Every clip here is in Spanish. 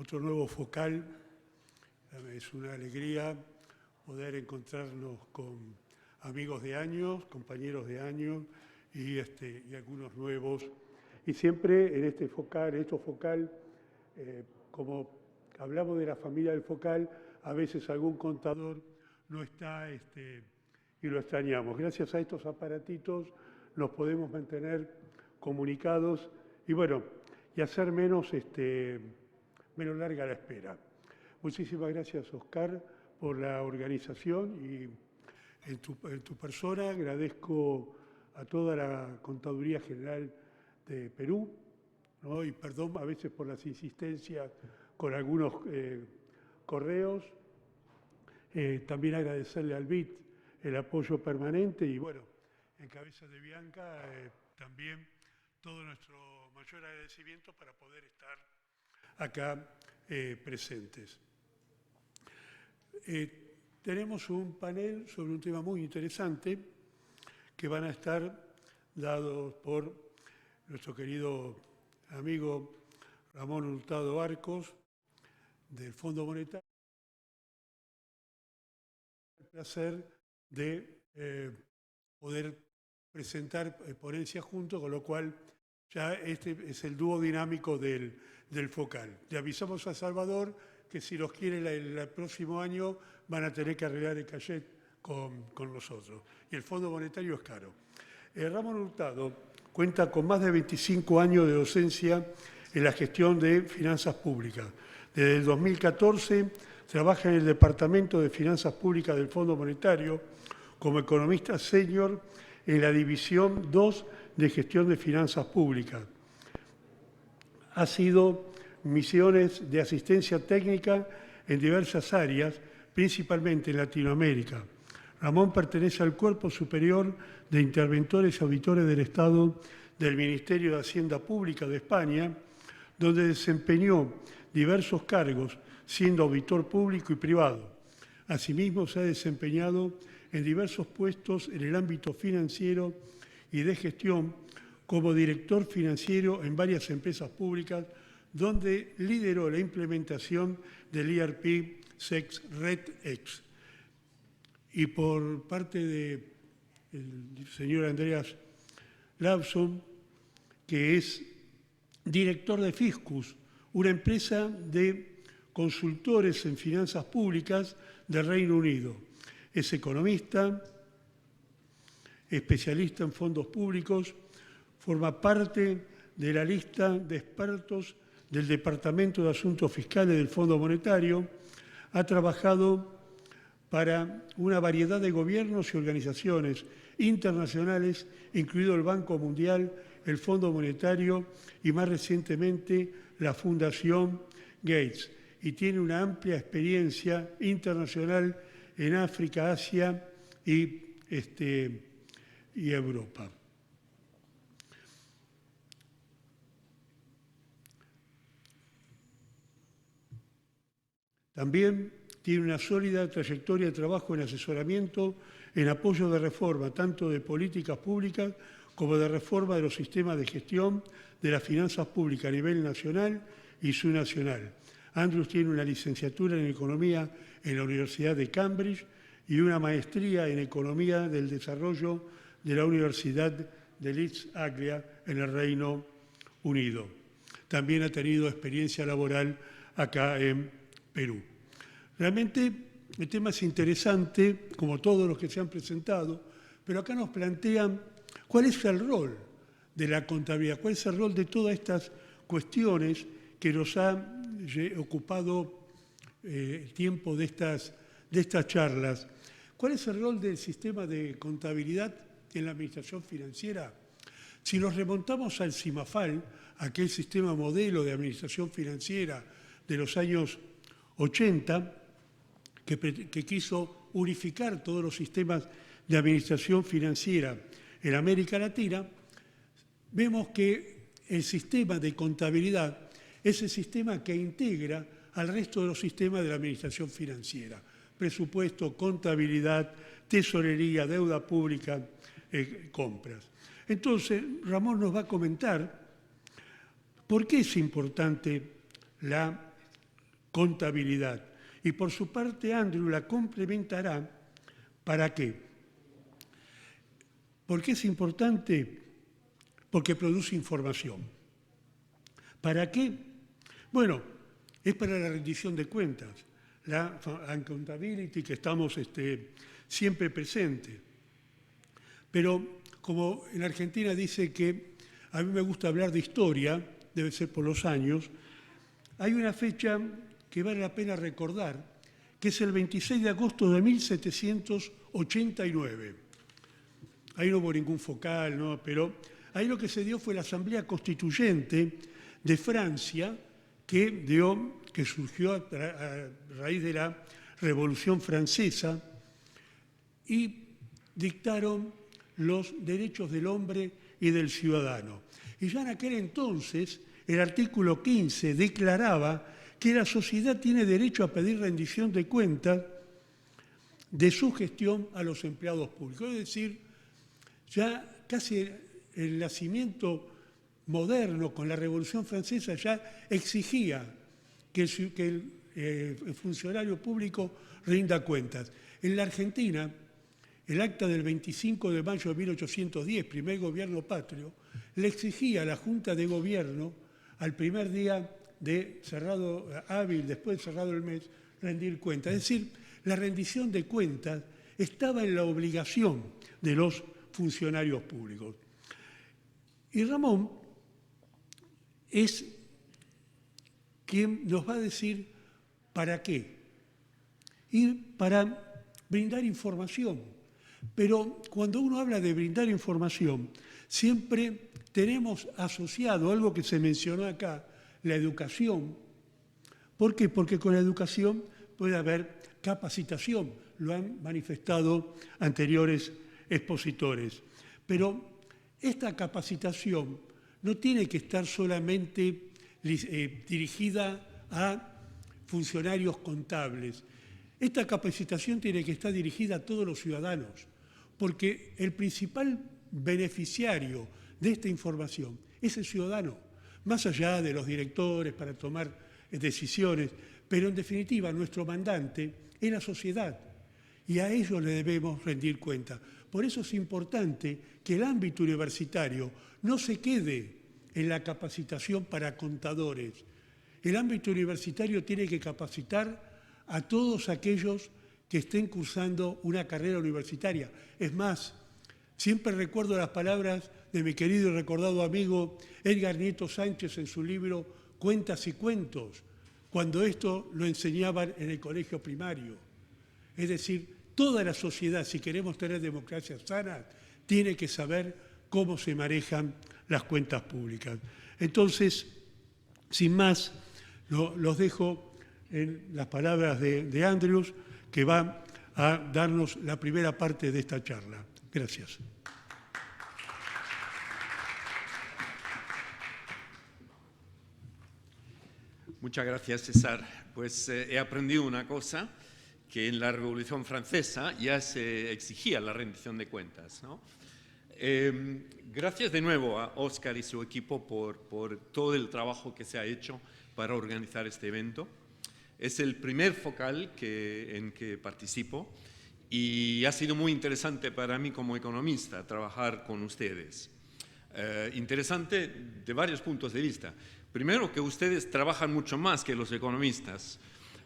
otro nuevo focal. Es una alegría poder encontrarnos con amigos de años, compañeros de años y algunos nuevos. Y siempre en estos focal, como hablamos de la familia del focal, a veces algún contador no está y lo extrañamos. Gracias a estos aparatitos nos podemos mantener comunicados y bueno, y hacer menos larga la espera. Muchísimas gracias, Oscar, por la organización y en tu persona agradezco a toda la Contaduría General de Perú, ¿no? Y perdón a veces por las insistencias con algunos correos. También agradecerle al BIT el apoyo permanente y bueno, en cabeza de Bianca también todo nuestro mayor agradecimiento para poder estar acá presentes. Tenemos un panel sobre un tema muy interesante que van a estar dados por nuestro querido amigo Ramón Hurtado Arcos del Fondo Monetario. El placer de poder presentar ponencias juntos, con lo cual ya este es el dúo dinámico del focal. Le avisamos a Salvador que si los quiere el próximo año van a tener que arreglar el cachet con nosotros. Y el Fondo Monetario es caro. Ramón Hurtado cuenta con más de 25 años de docencia en la gestión de finanzas públicas. Desde el 2014 trabaja en el Departamento de Finanzas Públicas del Fondo Monetario como economista senior en la División 2 de Gestión de Finanzas Públicas. Ha sido misiones de asistencia técnica en diversas áreas, principalmente en Latinoamérica. Ramón pertenece al Cuerpo Superior de Interventores y Auditores del Estado del Ministerio de Hacienda Pública de España, donde desempeñó diversos cargos, siendo auditor público y privado. Asimismo, se ha desempeñado en diversos puestos en el ámbito financiero y de gestión como director financiero en varias empresas públicas, donde lideró la implementación del ERP SEX RedX. Y por parte del señor Andreas Lawson, que es director de Fiscus, una empresa de consultores en finanzas públicas del Reino Unido. Es economista, especialista en fondos públicos, forma parte de la lista de expertos del Departamento de Asuntos Fiscales del Fondo Monetario, ha trabajado para una variedad de gobiernos y organizaciones internacionales, incluido el Banco Mundial, el Fondo Monetario y más recientemente la Fundación Gates, y tiene una amplia experiencia internacional en África, Asia y Europa. También tiene una sólida trayectoria de trabajo en asesoramiento, en apoyo de reforma, tanto de políticas públicas como de reforma de los sistemas de gestión de las finanzas públicas a nivel nacional y subnacional. Andrews tiene una licenciatura en Economía en la Universidad de Cambridge y una maestría en Economía del Desarrollo de la Universidad de Leeds Anglia en el Reino Unido. También ha tenido experiencia laboral acá en Perú. Realmente el tema es interesante, como todos los que se han presentado, pero acá nos plantean cuál es el rol de la contabilidad, cuál es el rol de todas estas cuestiones que nos han ocupado el tiempo de estas charlas. ¿Cuál es el rol del sistema de contabilidad en la administración financiera? Si nos remontamos al CIMAFAL, aquel sistema modelo de administración financiera de los años 80, que quiso unificar todos los sistemas de administración financiera en América Latina, vemos que el sistema de contabilidad es el sistema que integra al resto de los sistemas de la administración financiera. Presupuesto, contabilidad, tesorería, deuda pública, compras. Entonces, Ramón nos va a comentar por qué es importante la contabilidad. Y por su parte, Andrew la complementará. ¿Para qué? ¿Por qué es importante? Porque produce información. ¿Para qué? Bueno, es para la rendición de cuentas, la accountability que estamos siempre presente. Pero como en Argentina dice que a mí me gusta hablar de historia, debe ser por los años, hay una fecha que vale la pena recordar, que es el 26 de agosto de 1789. Ahí no hubo ningún focal, ¿no? Pero ahí lo que se dio fue la Asamblea Constituyente de Francia, que surgió a raíz de la Revolución Francesa, y dictaron los derechos del hombre y del ciudadano. Y ya en aquel entonces, el artículo 15 declaraba que la sociedad tiene derecho a pedir rendición de cuentas de su gestión a los empleados públicos. Es decir, ya casi el nacimiento moderno con la Revolución Francesa ya exigía que el funcionario público rinda cuentas. En la Argentina, el acta del 25 de mayo de 1810, primer gobierno patrio, le exigía a la Junta de Gobierno, al primer día de cerrado hábil, después de cerrado el mes, rendir cuentas. Es decir, la rendición de cuentas estaba en la obligación de los funcionarios públicos. Y Ramón es quien nos va a decir para qué. Y para brindar información. Pero cuando uno habla de brindar información, siempre tenemos asociado algo que se mencionó acá, la educación. ¿Por qué? Porque con la educación puede haber capacitación, lo han manifestado anteriores expositores. Pero esta capacitación no tiene que estar solamente dirigida a funcionarios contables. Esta capacitación tiene que estar dirigida a todos los ciudadanos, porque el principal beneficiario de esta información es el ciudadano, más allá de los directores para tomar decisiones, pero en definitiva nuestro mandante es la sociedad y a ellos le debemos rendir cuenta. Por eso es importante que el ámbito universitario no se quede en la capacitación para contadores. El ámbito universitario tiene que capacitar a todos aquellos que estén cursando una carrera universitaria. Es más, siempre recuerdo las palabras de mi querido y recordado amigo Edgar Nieto Sánchez en su libro Cuentas y Cuentos, cuando esto lo enseñaban en el colegio primario. Es decir, toda la sociedad, si queremos tener democracia sana, tiene que saber cómo se manejan las cuentas públicas. Entonces, sin más, los dejo en las palabras de Andrews, que va a darnos la primera parte de esta charla. Gracias. Muchas gracias, César. Pues he aprendido una cosa, que en la Revolución Francesa ya se exigía la rendición de cuentas, ¿no? Gracias de nuevo a Óscar y su equipo por todo el trabajo que se ha hecho para organizar este evento. Es el primer focal en que participo y ha sido muy interesante para mí como economista trabajar con ustedes. Interesante de varios puntos de vista. Primero, que ustedes trabajan mucho más que los economistas.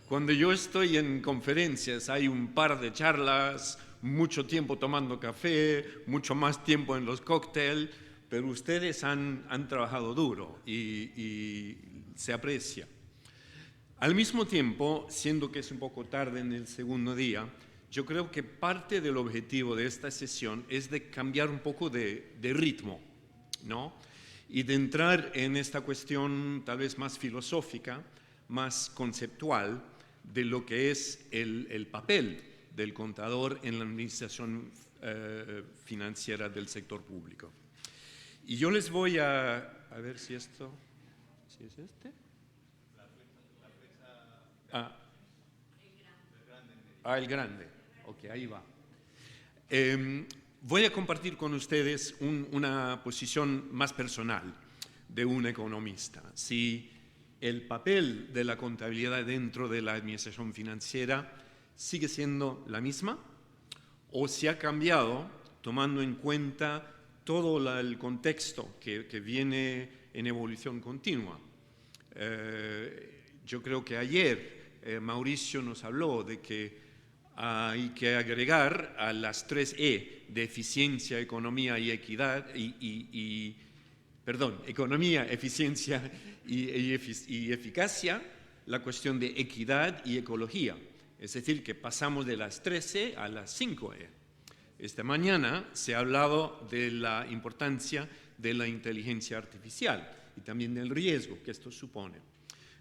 Cuando yo estoy en conferencias hay un par de charlas, mucho tiempo tomando café, mucho más tiempo en los cócteles, pero ustedes han trabajado duro y se aprecia. Al mismo tiempo, siendo que es un poco tarde en el segundo día, yo creo que parte del objetivo de esta sesión es de cambiar un poco de ritmo, ¿no? Y de entrar en esta cuestión tal vez más filosófica, más conceptual, de lo que es el papel del contador en la administración financiera del sector público. Y yo les voy a ver si esto, si es este. El grande. Ok, ahí va. Voy a compartir con ustedes una posición más personal de un economista. Si el papel de la contabilidad dentro de la administración financiera sigue siendo la misma o se ha cambiado tomando en cuenta todo el contexto que viene en evolución continua. Yo creo que ayer Mauricio nos habló de que hay que agregar a las 3 E de eficiencia, economía y equidad, economía, eficiencia y eficacia, la cuestión de equidad y ecología. Es decir, que pasamos de las 3E a las 5E. Esta mañana se ha hablado de la importancia de la inteligencia artificial y también del riesgo que esto supone.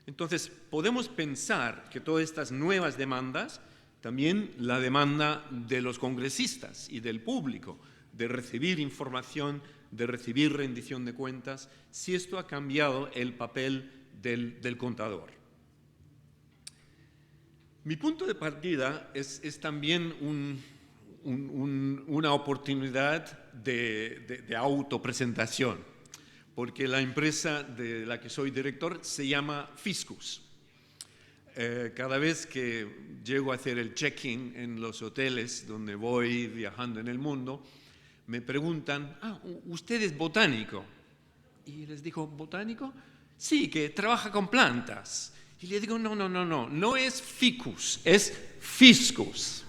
Entonces, podemos pensar que todas estas nuevas demandas, también la demanda de los congresistas y del público, de recibir información, de recibir rendición de cuentas, si esto ha cambiado el papel del contador. Mi punto de partida es también una oportunidad de autopresentación, porque la empresa de la que soy director se llama Fiscus. Cada vez que llego a hacer el check-in en los hoteles donde voy viajando en el mundo, me preguntan, ¿usted es botánico? Y les digo, ¿botánico? Sí, que trabaja con plantas. Y le digo, no es ficus, es fiscus.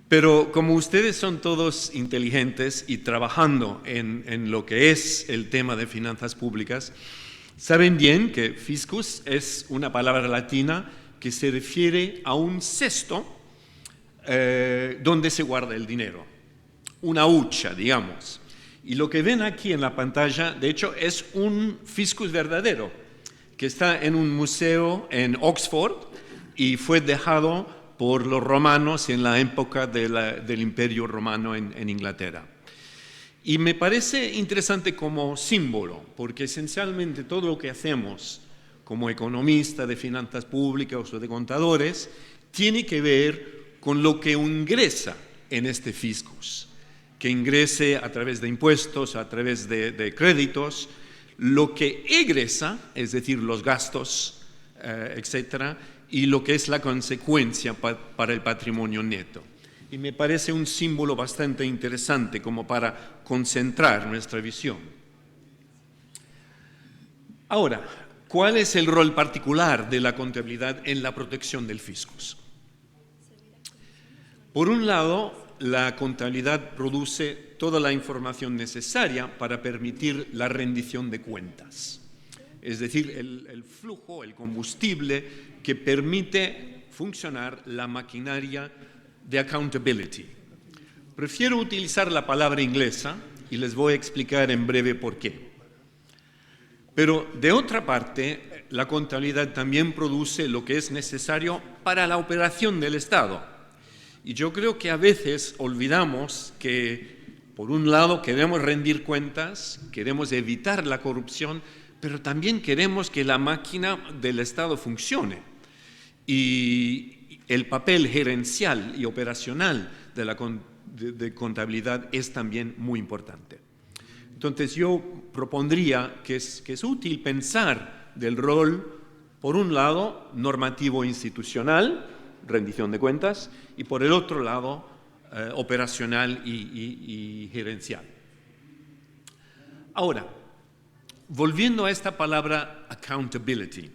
Pero como ustedes son todos inteligentes y trabajando en lo que es el tema de finanzas públicas, saben bien que fiscus es una palabra latina que se refiere a un cesto donde se guarda el dinero, una hucha, digamos. Y lo que ven aquí en la pantalla, de hecho, es un fiscus verdadero, que está en un museo en Oxford y fue dejado por los romanos en la época del Imperio Romano en Inglaterra. Y me parece interesante como símbolo, porque esencialmente todo lo que hacemos como economista de finanzas públicas o de contadores tiene que ver con lo que ingresa en este fiscus, que ingrese a través de impuestos, a través de créditos, lo que egresa, es decir, los gastos, etcétera, y lo que es la consecuencia para el patrimonio neto. Y me parece un símbolo bastante interesante como para concentrar nuestra visión. Ahora, ¿cuál es el rol particular de la contabilidad en la protección del fiscus? Por un lado, la contabilidad produce toda la información necesaria para permitir la rendición de cuentas. Es decir, el flujo, el combustible que permite funcionar la maquinaria de accountability. Prefiero utilizar la palabra inglesa y les voy a explicar en breve por qué. Pero de otra parte, la contabilidad también produce lo que es necesario para la operación del Estado. Y yo creo que a veces olvidamos que, por un lado, queremos rendir cuentas, queremos evitar la corrupción, pero también queremos que la máquina del Estado funcione. Y el papel gerencial y operacional de la contabilidad es también muy importante. Entonces yo propondría que es útil pensar del rol, por un lado, normativo institucional, rendición de cuentas, y por el otro lado, operacional y gerencial. Ahora, volviendo a esta palabra accountability.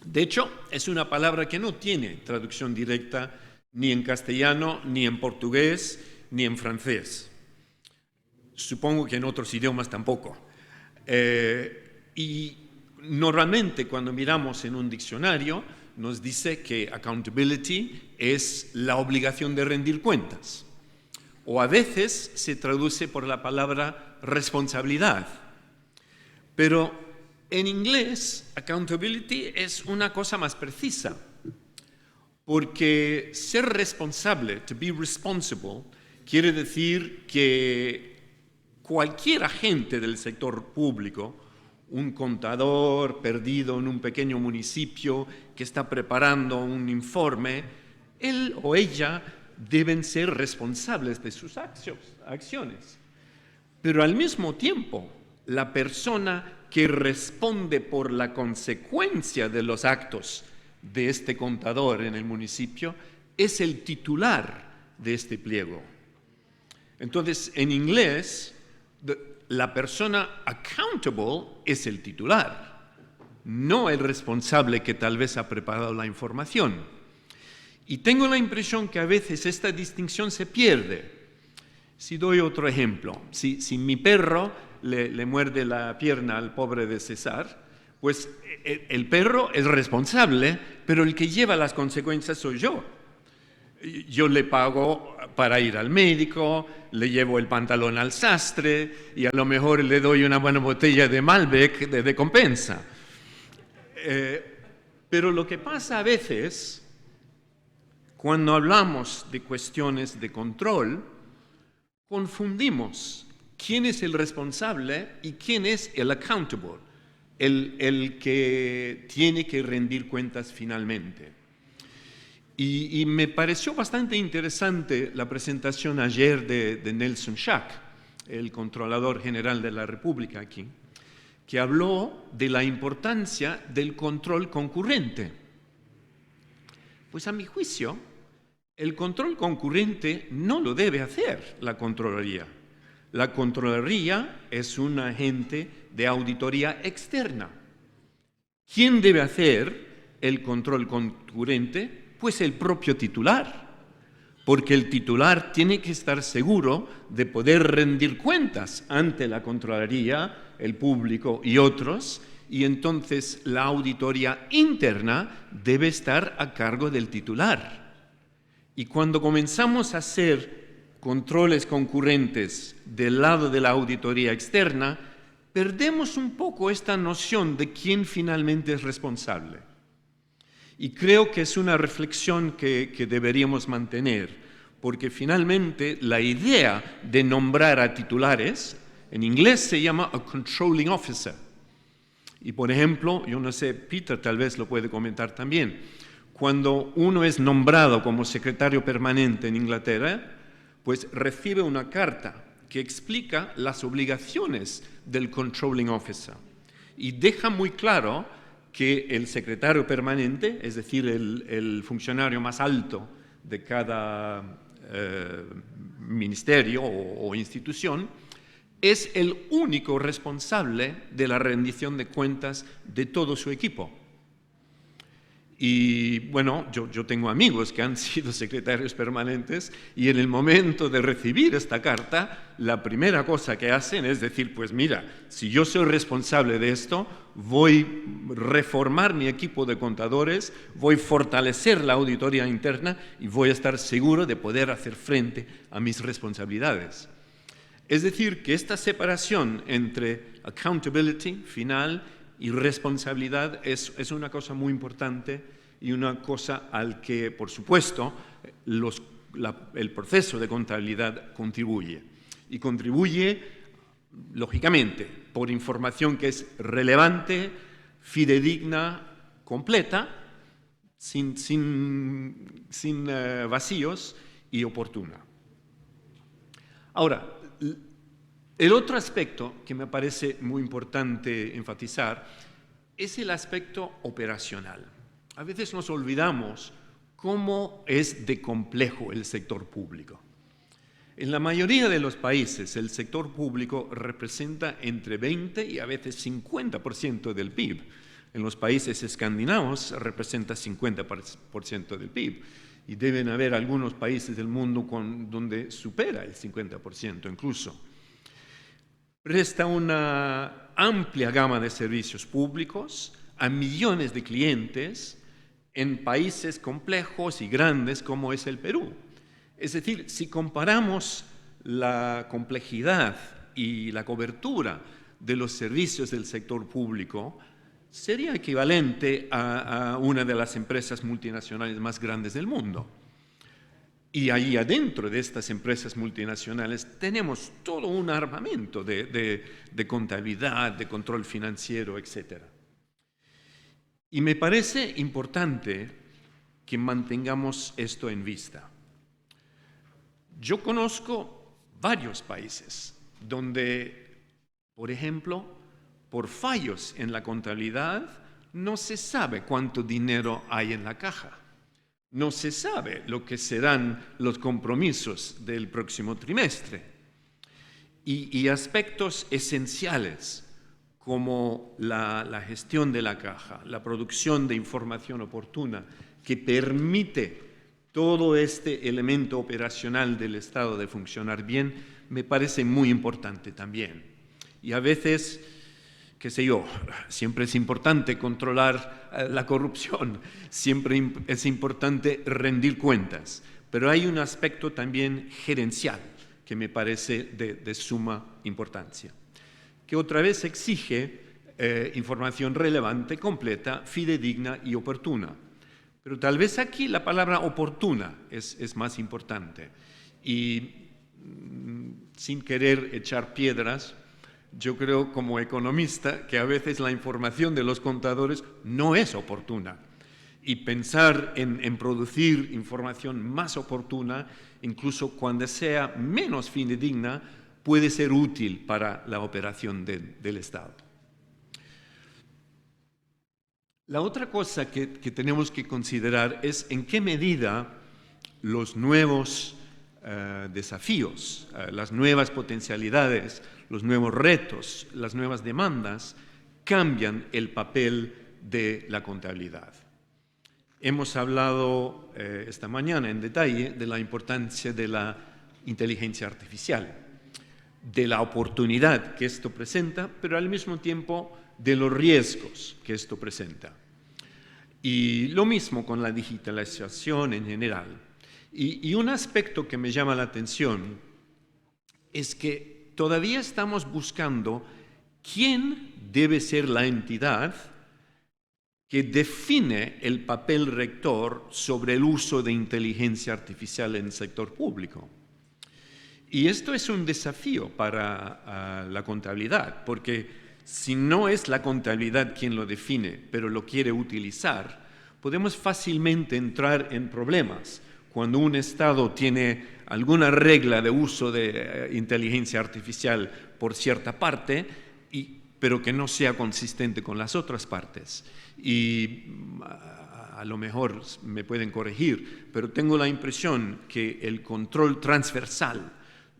De hecho, es una palabra que no tiene traducción directa ni en castellano, ni en portugués, ni en francés. Supongo que en otros idiomas tampoco. Y normalmente cuando miramos en un diccionario nos dice que accountability es la obligación de rendir cuentas. O a veces se traduce por la palabra responsabilidad. Pero en inglés, accountability es una cosa más precisa, porque ser responsable, to be responsible, quiere decir que cualquier agente del sector público, un contador perdido en un pequeño municipio que está preparando un informe, él o ella deben ser responsables de sus acciones. Pero al mismo tiempo, la persona que responde por la consecuencia de los actos de este contador en el municipio es el titular de este pliego. Entonces, en inglés, la persona accountable es el titular, no el responsable que tal vez ha preparado la información. Y tengo la impresión que a veces esta distinción se pierde. Si doy otro ejemplo, si mi perro le muerde la pierna al pobre de César, pues el perro es responsable, pero el que lleva las consecuencias soy yo. Yo le pago para ir al médico, le llevo el pantalón al sastre y a lo mejor le doy una buena botella de Malbec de compensa. Pero lo que pasa a veces, cuando hablamos de cuestiones de control, confundimos quién es el responsable y quién es el accountable, el que tiene que rendir cuentas finalmente. Y me pareció bastante interesante la presentación ayer de Nelson Schack, el controlador general de la República aquí, que habló de la importancia del control concurrente. Pues a mi juicio, el control concurrente no lo debe hacer la Contraloría. La Contraloría es un agente de auditoría externa. ¿Quién debe hacer el control concurrente? Pues el propio titular, porque el titular tiene que estar seguro de poder rendir cuentas ante la Contraloría, el público y otros, y entonces la auditoría interna debe estar a cargo del titular. Y cuando comenzamos a hacer controles concurrentes del lado de la auditoría externa, perdemos un poco esta noción de quién finalmente es responsable. Y creo que es una reflexión que deberíamos mantener, porque finalmente la idea de nombrar a titulares, en inglés se llama a controlling officer. Y por ejemplo, yo no sé, Peter tal vez lo puede comentar también, cuando uno es nombrado como secretario permanente en Inglaterra, pues recibe una carta que explica las obligaciones del controlling officer y deja muy claro que el secretario permanente, es decir, el funcionario más alto de cada ministerio o institución, es el único responsable de la rendición de cuentas de todo su equipo. Y bueno, yo tengo amigos que han sido secretarios permanentes y en el momento de recibir esta carta, la primera cosa que hacen es decir, pues mira, si yo soy responsable de esto, voy a reformar mi equipo de contadores, voy a fortalecer la auditoría interna y voy a estar seguro de poder hacer frente a mis responsabilidades. Es decir, que esta separación entre accountability final y responsabilidad es una cosa muy importante y una cosa al que, por supuesto, el proceso de contabilidad contribuye. Y contribuye, lógicamente, por información que es relevante, fidedigna, completa, sin vacíos y oportuna. Ahora, el otro aspecto que me parece muy importante enfatizar es el aspecto operacional. A veces nos olvidamos cómo es de complejo el sector público. En la mayoría de los países, el sector público representa entre 20 y a veces 50% del PIB. En los países escandinavos representa 50% del PIB. Y deben haber algunos países del mundo donde supera el 50% incluso. Presta una amplia gama de servicios públicos a millones de clientes en países complejos y grandes como es el Perú. Es decir, si comparamos la complejidad y la cobertura de los servicios del sector público, sería equivalente a una de las empresas multinacionales más grandes del mundo. Y ahí adentro de estas empresas multinacionales tenemos todo un armamento de contabilidad, de control financiero, etc. Y me parece importante que mantengamos esto en vista. Yo conozco varios países donde, por ejemplo, por fallos en la contabilidad, no se sabe cuánto dinero hay en la caja. No se sabe lo que serán los compromisos del próximo trimestre. Y aspectos esenciales como la gestión de la caja, la producción de información oportuna que permite todo este elemento operacional del Estado de funcionar bien, me parece muy importante también. Y a veces, qué sé yo, siempre es importante controlar la corrupción, siempre es importante rendir cuentas, pero hay un aspecto también gerencial que me parece de suma importancia, que otra vez exige información relevante, completa, fidedigna y oportuna. Pero tal vez aquí la palabra oportuna es más importante. Y sin querer echar piedras, yo creo como economista que a veces la información de los contadores no es oportuna. Y pensar en producir información más oportuna, incluso cuando sea menos fidedigna, puede ser útil para la operación del Estado. La otra cosa que tenemos que considerar es en qué medida los nuevos desafíos, las nuevas potencialidades, los nuevos retos, las nuevas demandas cambian el papel de la contabilidad. Hemos hablado esta mañana en detalle de la importancia de la inteligencia artificial, de la oportunidad que esto presenta, pero al mismo tiempo de los riesgos que esto presenta. Y lo mismo con la digitalización en general. Y un aspecto que me llama la atención es que todavía estamos buscando quién debe ser la entidad que define el papel rector sobre el uso de inteligencia artificial en el sector público. Y esto es un desafío para la contabilidad, porque si no es la contabilidad quien lo define, pero lo quiere utilizar, podemos fácilmente entrar en problemas cuando un Estado tiene alguna regla de uso de inteligencia artificial por cierta parte, pero que no sea consistente con las otras partes. Y a lo mejor me pueden corregir, pero tengo la impresión que el control transversal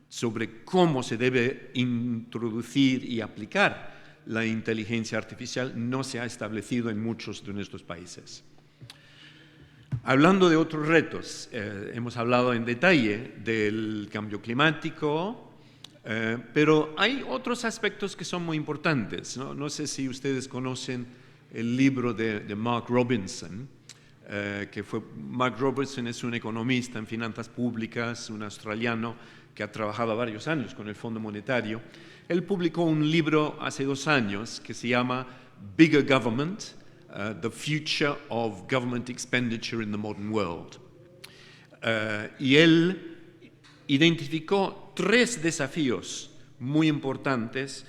sobre cómo se debe introducir y aplicar la inteligencia artificial no se ha establecido en muchos de nuestros países. Hablando de otros retos, hemos hablado en detalle del cambio climático, pero hay otros aspectos que son muy importantes. No sé si ustedes conocen el libro de Mark Robinson, Mark Robinson es un economista en finanzas públicas, un australiano que ha trabajado varios años con el Fondo Monetario. Él publicó un libro hace 2 años que se llama Bigger Government, The Future of Government Expenditure in the Modern World. Y él identificó 3 desafíos muy importantes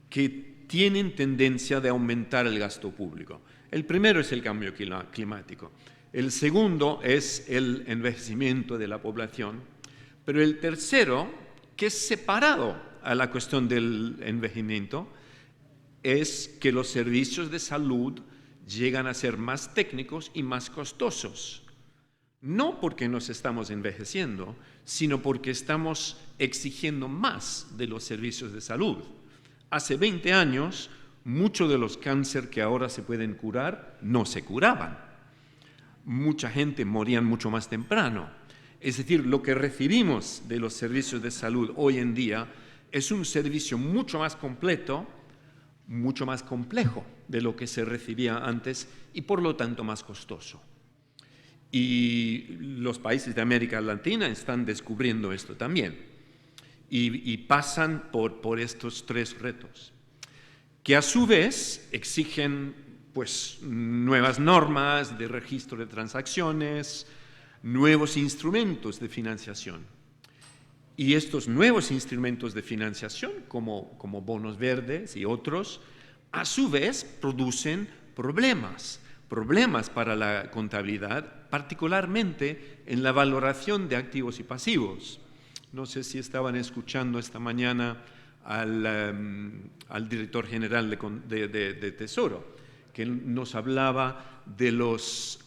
que tienen tendencia de aumentar el gasto público. El primero es el cambio climático. El segundo es el envejecimiento de la población. Pero el tercero, que es separado a la cuestión del envejecimiento, es que los servicios de salud llegan a ser más técnicos y más costosos. No porque nos estamos envejeciendo, sino porque estamos exigiendo más de los servicios de salud. Hace 20 años, muchos de los cánceres que ahora se pueden curar no se curaban. Mucha gente moría mucho más temprano. Es decir, lo que recibimos de los servicios de salud hoy en día es un servicio mucho más completo, mucho más complejo de lo que se recibía antes y por lo tanto más costoso. Y los países de América Latina están descubriendo esto también y pasan por estos 3 retos, que a su vez exigen pues, nuevas normas de registro de transacciones, nuevos instrumentos de financiación. Y estos nuevos instrumentos de financiación, como bonos verdes y otros, a su vez producen problemas para la contabilidad, particularmente en la valoración de activos y pasivos. No sé si estaban escuchando esta mañana al director general de Tesoro, que nos hablaba de los,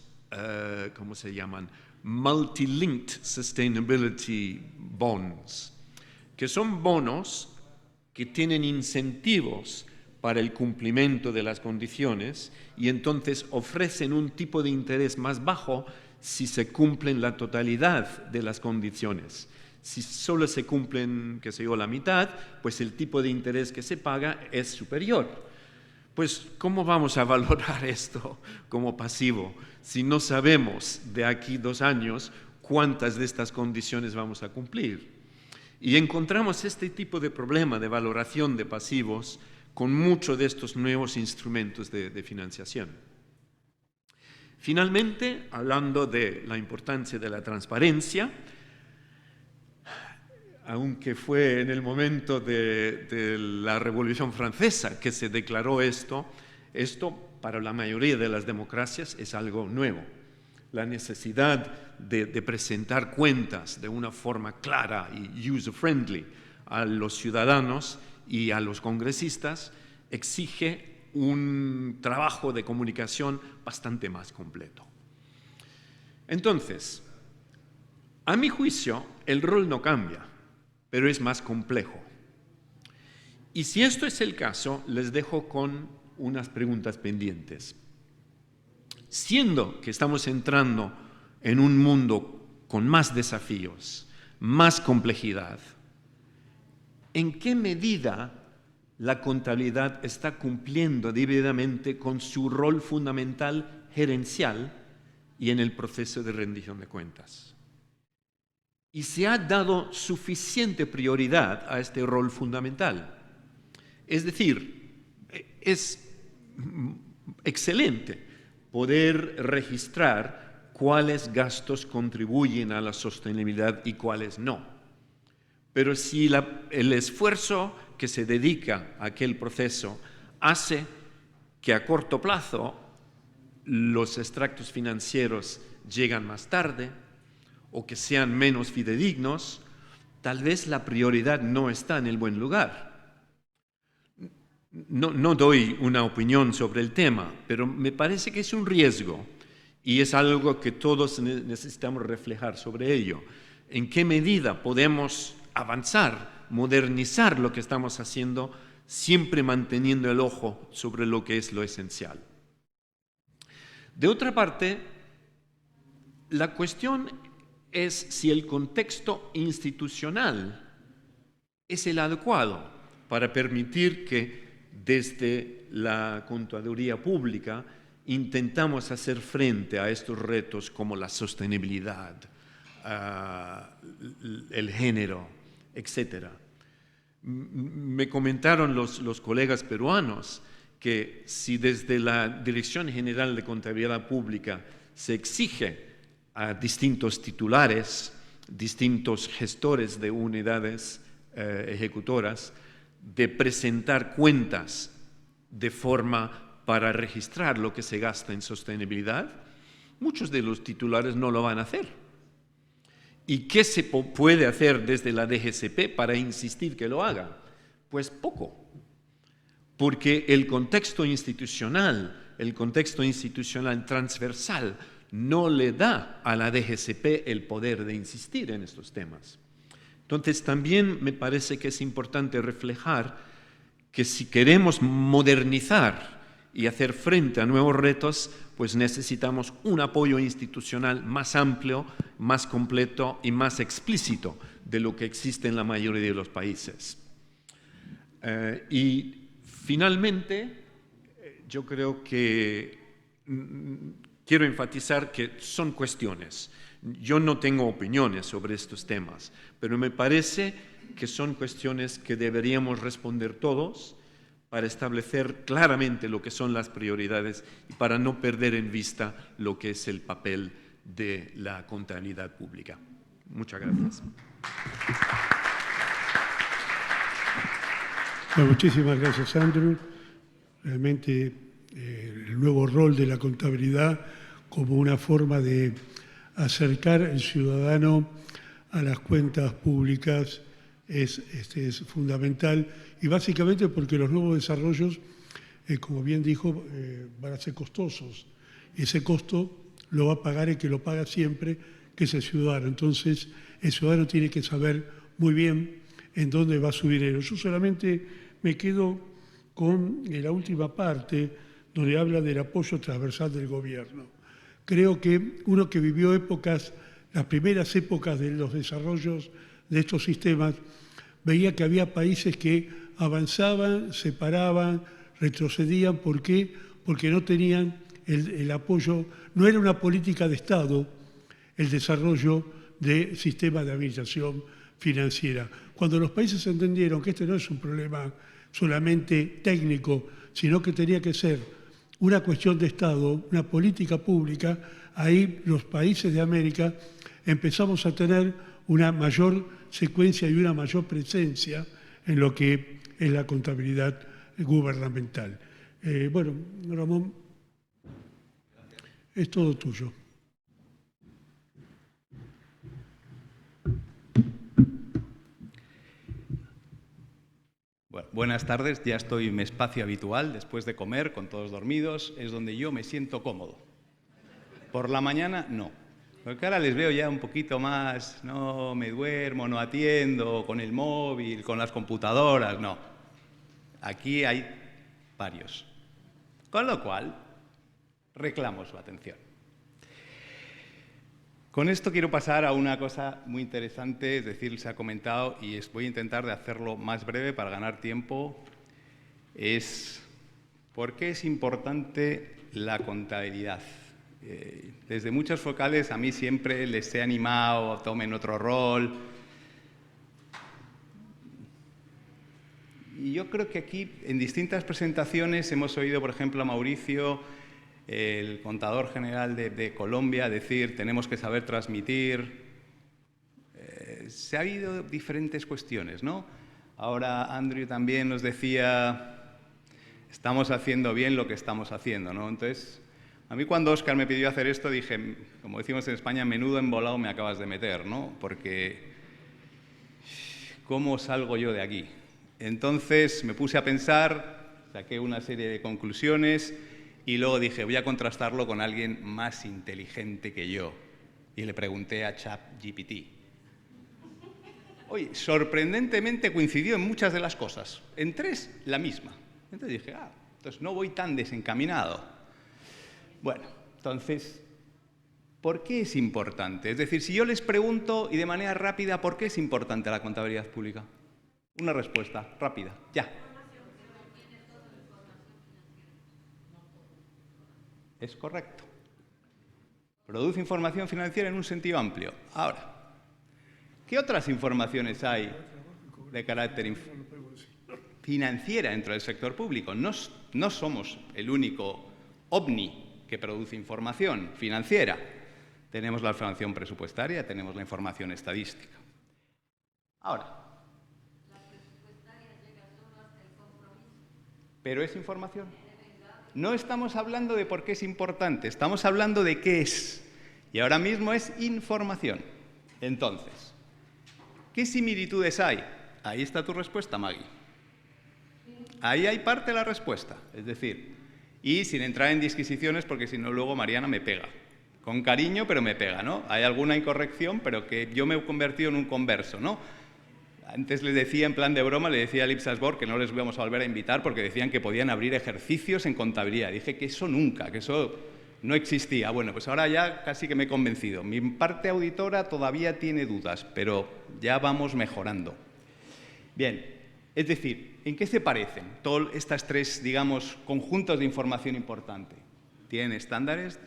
¿cómo se llaman? Multi-linked Sustainability Bonds, que son bonos que tienen incentivos para el cumplimiento de las condiciones y entonces ofrecen un tipo de interés más bajo si se cumplen la totalidad de las condiciones. Si solo se cumplen, qué sé yo, la mitad, pues el tipo de interés que se paga es superior. Pues, ¿cómo vamos a valorar esto como pasivo si no sabemos de aquí 2 años cuántas de estas condiciones vamos a cumplir? Y encontramos este tipo de problema de valoración de pasivos con muchos de estos nuevos instrumentos de financiación. Finalmente, hablando de la importancia de la transparencia, aunque fue en el momento de la Revolución Francesa que se declaró esto para la mayoría de las democracias es algo nuevo. La necesidad de presentar cuentas de una forma clara y user-friendly a los ciudadanos y a los congresistas exige un trabajo de comunicación bastante más completo. Entonces, a mi juicio, el rol no cambia, pero es más complejo. Y si esto es el caso, les dejo con unas preguntas pendientes. Siendo que estamos entrando en un mundo con más desafíos, más complejidad, ¿en qué medida la contabilidad está cumpliendo debidamente con su rol fundamental gerencial y en el proceso de rendición de cuentas? ¿Y se ha dado suficiente prioridad a este rol fundamental? Es decir, es excelente poder registrar cuáles gastos contribuyen a la sostenibilidad y cuáles no. Pero si el esfuerzo que se dedica a aquel proceso hace que a corto plazo los extractos financieros llegan más tarde o que sean menos fidedignos, tal vez la prioridad no está en el buen lugar. No doy una opinión sobre el tema, pero me parece que es un riesgo y es algo que todos necesitamos reflejar sobre ello. ¿En qué medida podemos avanzar, modernizar lo que estamos haciendo, siempre manteniendo el ojo sobre lo que es lo esencial? De otra parte, la cuestión es si el contexto institucional es el adecuado para permitir que desde la contaduría pública intentamos hacer frente a estos retos como la sostenibilidad, el género, etc. Me comentaron los colegas peruanos que si desde la Dirección General de Contabilidad Pública se exige a distintos titulares, distintos gestores de unidades ejecutoras, de presentar cuentas de forma para registrar lo que se gasta en sostenibilidad, muchos de los titulares no lo van a hacer. ¿Y qué se puede hacer desde la DGCP para insistir que lo haga? Pues poco, porque el contexto institucional transversal no le da a la DGCP el poder de insistir en estos temas. Entonces, también me parece que es importante reflejar que si queremos modernizar y hacer frente a nuevos retos, pues necesitamos un apoyo institucional más amplio, más completo y más explícito de lo que existe en la mayoría de los países. Y finalmente, yo creo que quiero enfatizar que son cuestiones. Yo no tengo opiniones sobre estos temas, pero me parece que son cuestiones que deberíamos responder todos para establecer claramente lo que son las prioridades y para no perder en vista lo que es el papel de la contabilidad pública. Muchas gracias. Bueno, muchísimas gracias, Andrew. Realmente el nuevo rol de la contabilidad como una forma de acercar al ciudadano a las cuentas públicas es fundamental y básicamente porque los nuevos desarrollos, como bien dijo, van a ser costosos. Ese costo lo va a pagar el que lo paga siempre, que es el ciudadano. Entonces, el ciudadano tiene que saber muy bien en dónde va su dinero. Yo solamente me quedo con la última parte, donde habla del apoyo transversal del gobierno. Creo que uno que vivió las primeras épocas de los desarrollos de estos sistemas, veía que había países que avanzaban, se paraban, retrocedían. ¿Por qué? Porque no tenían el apoyo, no era una política de Estado el desarrollo de sistemas de administración financiera. Cuando los países entendieron que este no es un problema solamente técnico, sino que tenía que ser una cuestión de Estado, una política pública, ahí los países de América empezamos a tener una mayor secuencia y una mayor presencia en lo que es la contabilidad gubernamental. Bueno, Ramón, es todo tuyo. Bueno, buenas tardes, ya estoy en mi espacio habitual, después de comer, con todos dormidos, es donde yo me siento cómodo. Por la mañana, no. Porque ahora les veo ya un poquito más, no me duermo, no atiendo, con el móvil, con las computadoras, no. Aquí hay varios. Con lo cual, reclamo su atención. Con esto quiero pasar a una cosa muy interesante, es decir, se ha comentado y voy a intentar de hacerlo más breve para ganar tiempo, es ¿por qué es importante la contabilidad? Desde muchos focales a mí siempre les he animado a tomen otro rol. Y yo creo que aquí en distintas presentaciones hemos oído, por ejemplo, a Mauricio, el contador general de Colombia, decir tenemos que saber transmitir. Se ha habido diferentes cuestiones, ¿no? Ahora Andrew también nos decía, estamos haciendo bien lo que estamos haciendo, ¿no? Entonces, a mí cuando Óscar me pidió hacer esto dije, como decimos en España, menudo embolado me acabas de meter, ¿no? Porque, ¿cómo salgo yo de aquí? Entonces me puse a pensar, saqué una serie de conclusiones y luego dije, voy a contrastarlo con alguien más inteligente que yo. Y le pregunté a ChatGPT. Oye, sorprendentemente coincidió en muchas de las cosas. En 3, la misma. Entonces dije, entonces no voy tan desencaminado. Bueno, entonces, ¿por qué es importante? Es decir, si yo les pregunto y de manera rápida, ¿por qué es importante la contabilidad pública? Una respuesta rápida, ya. Es correcto. Produce información financiera en un sentido amplio. Ahora, ¿qué otras informaciones hay de carácter financiera dentro del sector público? No somos el único ovni que produce información financiera. Tenemos la información presupuestaria, tenemos la información estadística. Ahora, la presupuestaria llega solo hasta el compromiso. Pero es información. No estamos hablando de por qué es importante, estamos hablando de qué es. Y ahora mismo es información. Entonces, ¿qué similitudes hay? Ahí está tu respuesta, Maggie. Ahí hay parte de la respuesta. Es decir, y sin entrar en disquisiciones, porque si no luego Mariana me pega. Con cariño, pero me pega, ¿no? Hay alguna incorrección, pero que yo me he convertido en un converso, ¿no? Antes les decía, en plan de broma, le decía a Ipsasborg que no les íbamos a volver a invitar porque decían que podían abrir ejercicios en contabilidad. Dije que eso nunca, que eso no existía. Bueno, pues ahora ya casi que me he convencido. Mi parte auditora todavía tiene dudas, pero ya vamos mejorando. Bien, es decir, ¿en qué se parecen todas estas 3, digamos, conjuntos de información importante? ¿Tienen estándares?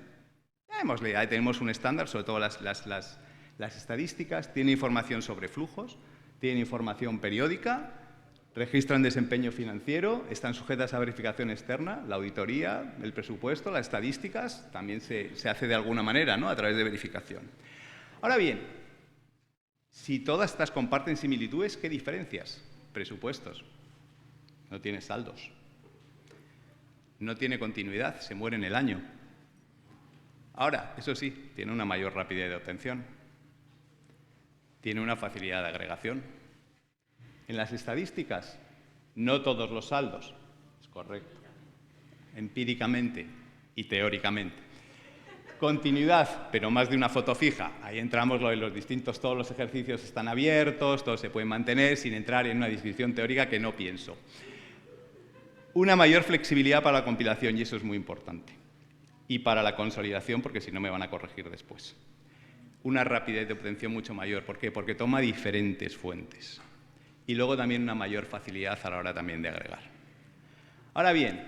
Ahí tenemos un estándar, sobre todo las estadísticas. Tiene información sobre flujos. Tienen información periódica, registran desempeño financiero, están sujetas a verificación externa, la auditoría, el presupuesto, las estadísticas, también se hace de alguna manera, ¿no? A través de verificación. Ahora bien, si todas estas comparten similitudes, ¿qué diferencias? Presupuestos. No tiene saldos. No tiene continuidad, se muere en el año. Ahora, eso sí, tiene una mayor rapidez de obtención. Tiene una facilidad de agregación. En las estadísticas No todos los saldos. Es correcto. Empíricamente y teóricamente. Continuidad, pero más de una foto fija. Ahí entramos lo de los distintos, todos los ejercicios están abiertos, todos se pueden mantener sin entrar en una descripción teórica que no pienso. Una mayor flexibilidad para la compilación, y eso es muy importante. Y para la consolidación, porque si no me van a corregir después. Una rapidez de obtención mucho mayor. ¿Por qué? Porque toma diferentes fuentes. Y luego también una mayor facilidad a la hora también de agregar. Ahora bien,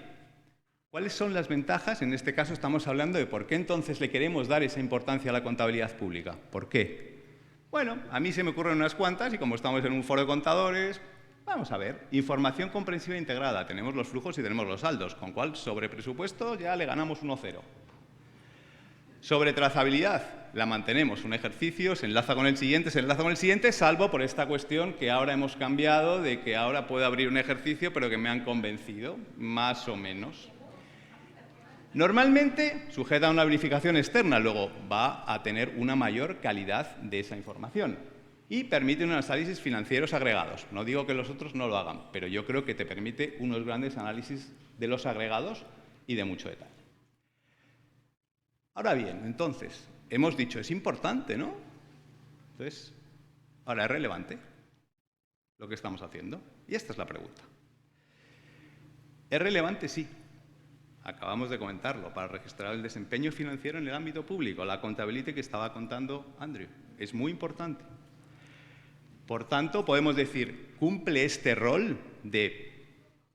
¿cuáles son las ventajas? En este caso estamos hablando de por qué entonces le queremos dar esa importancia a la contabilidad pública. ¿Por qué? Bueno, a mí se me ocurren unas cuantas y como estamos en un foro de contadores, vamos a ver. Información comprensiva e integrada. Tenemos los flujos y tenemos los saldos, con cual sobre presupuesto ya le ganamos 1-0. Sobre trazabilidad, la mantenemos. Un ejercicio se enlaza con el siguiente, salvo por esta cuestión que ahora hemos cambiado, de que ahora puedo abrir un ejercicio, pero que me han convencido, más o menos. Normalmente, sujeta a una verificación externa, luego va a tener una mayor calidad de esa información. Y permite unos análisis financieros agregados. No digo que los otros no lo hagan, pero yo creo que te permite unos grandes análisis de los agregados y de mucho detalle. Ahora bien, entonces, hemos dicho, es importante, ¿no? Entonces, ahora es relevante lo que estamos haciendo. Y esta es la pregunta. ¿Es relevante? Sí. Acabamos de comentarlo, para registrar el desempeño financiero en el ámbito público, la contabilidad que estaba contando Andrew. Es muy importante. Por tanto, podemos decir, ¿cumple este rol de